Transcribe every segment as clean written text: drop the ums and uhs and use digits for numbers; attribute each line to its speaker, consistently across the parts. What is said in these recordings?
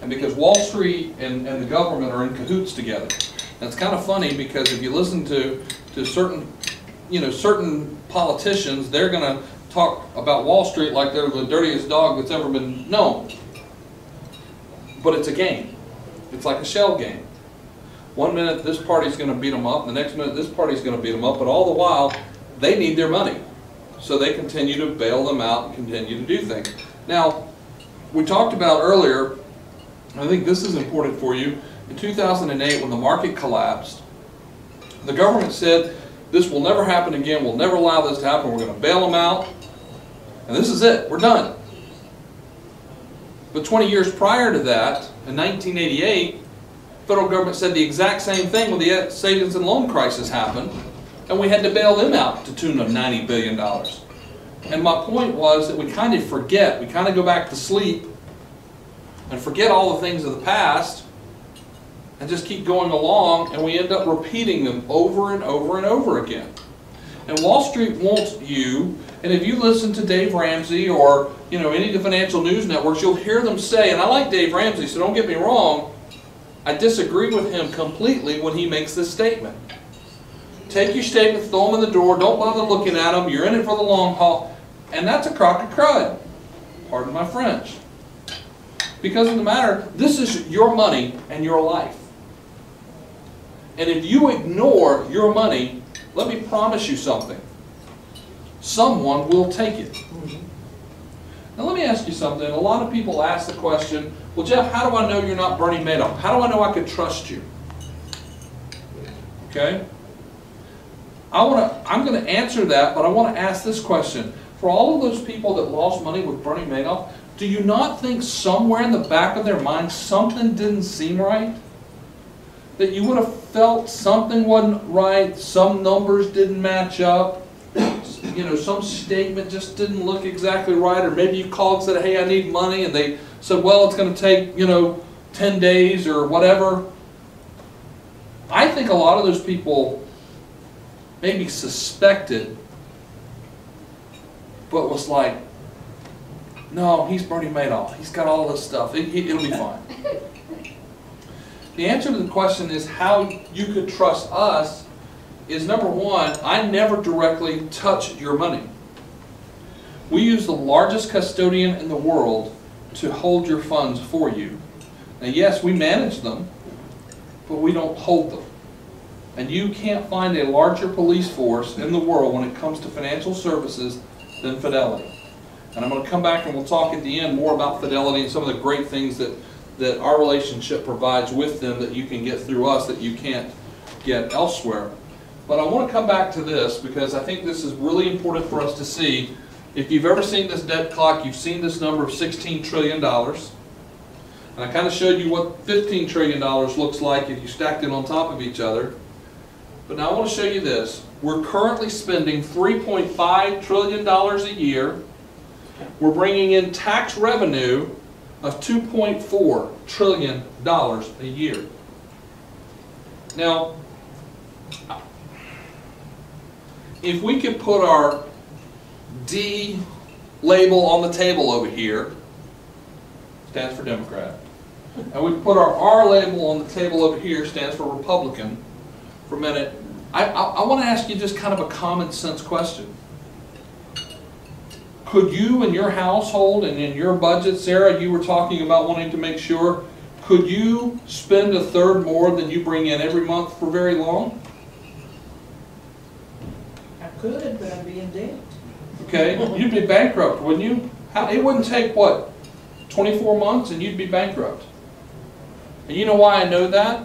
Speaker 1: and because Wall Street and the government are in cahoots together. And it's kind of funny because if you listen to certain, certain politicians, they're going to talk about Wall Street like they're the dirtiest dog that's ever been known. But it's a game. It's like a shell game. One minute this party's going to beat them up, the next minute this party's going to beat them up, but all the while they need their money. So they continue to bail them out and continue to do things. Now, we talked about earlier, I think this is important for you, in 2008 when the market collapsed, the government said, this will never happen again, we'll never allow this to happen, we're going to bail them out, and this is it, we're done. But 20 years prior to that, in 1988, the federal government said the exact same thing when the savings and loan crisis happened, and we had to bail them out to the tune of $90 billion. And my point was that we kind of forget, we kind of go back to sleep and forget all the things of the past and just keep going along, and we end up repeating them over and over and over again. And Wall Street wants you, and if you listen to Dave Ramsey or any of the financial news networks, you'll hear them say, and I like Dave Ramsey, so don't get me wrong, I disagree with him completely when he makes this statement. Take your statements, throw them in the door, don't bother looking at them, you're in it for the long haul, and that's a crock of crud. Pardon my French. Because of the matter, this is your money and your life. And if you ignore your money, let me promise you something. Someone will take it. Now let me ask you something. A lot of people ask the question, well Jeff, how do I know you're not Bernie Madoff? How do I know I could trust you? Okay? I'm going to answer that, but I want to ask this question. For all of those people that lost money with Bernie Madoff, do you not think somewhere in the back of their mind something didn't seem right? That you would have felt something wasn't right, some numbers didn't match up, some statement just didn't look exactly right, or maybe you called and said, hey, I need money, and they said, well, it's going to take, 10 days or whatever. I think a lot of those people maybe suspected, but was like, no, he's Bernie Madoff. He's got all this stuff. It'll be fine. The answer to the question is how you could trust us is, number one, I never directly touch your money. We use the largest custodian in the world to hold your funds for you. Now, yes, we manage them, but we don't hold them. And you can't find a larger police force in the world when it comes to financial services than Fidelity. And I'm going to come back and we'll talk at the end more about Fidelity and some of the great things that our relationship provides with them that you can get through us that you can't get elsewhere. But I want to come back to this because I think this is really important for us to see. If you've ever seen this debt clock, you've seen this number of $16 trillion. And I kind of showed you what $15 trillion looks like if you stacked them on top of each other. But now I want to show you this. We're currently spending $3.5 trillion a year. We're bringing in tax revenue of $2.4 trillion a year. Now, if we could put our D label on the table over here, stands for Democrat, and we put our R label on the table over here, stands for Republican, for a minute, I want to ask you just kind of a common sense question. Could you in your household and in your budget, Sarah, you were talking about wanting to make sure, could you spend a third more than you bring in every month for very long?
Speaker 2: I could, but I'd be in debt.
Speaker 1: Okay, you'd be bankrupt, wouldn't you? It wouldn't take, what, 24 months and you'd be bankrupt. And you know why I know that?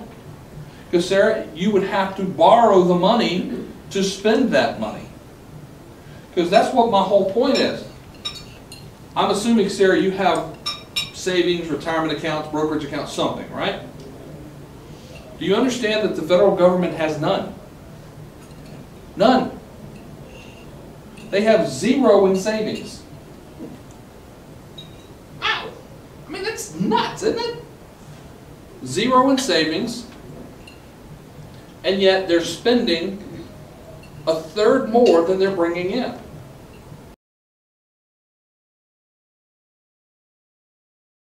Speaker 1: Because, Sarah, you would have to borrow the money to spend that money. Because that's what my whole point is. I'm assuming, Sarah, you have savings, retirement accounts, brokerage accounts, something, right? Do you understand that the federal government has none? None. They have zero in savings. Wow! I mean, that's nuts, isn't it? Zero in savings, and yet they're spending a third more than they're bringing in.